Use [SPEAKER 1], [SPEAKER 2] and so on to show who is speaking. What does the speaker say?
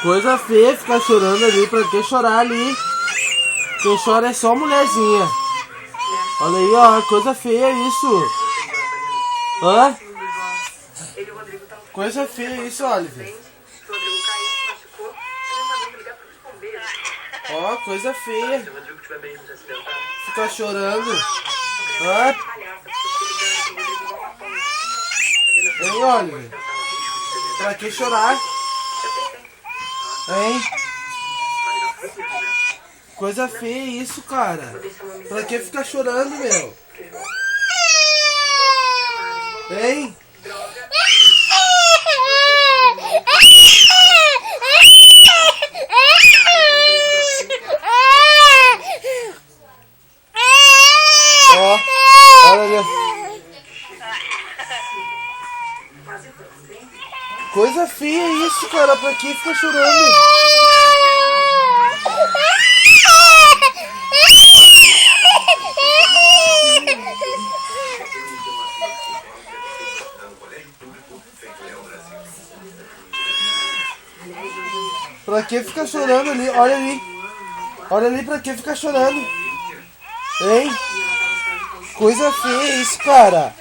[SPEAKER 1] Coisa feia ficar chorando ali. Pra que chorar ali? Quem chora é só mulherzinha. Olha aí, ó. Coisa feia isso. Hã? Coisa feia isso, Oliver. Ó, coisa feia. Ficar chorando. Hã? Hein, Oliver? Pra que chorar? Hein? Coisa feia isso, cara. Pra que ficar chorando, meu? Hein? Ó, olha ali. Coisa feia isso, cara. Pra que ficar chorando? Pra que ficar chorando ali? Olha ali. Olha ali, pra que ficar chorando? Hein? Coisa feia isso, cara.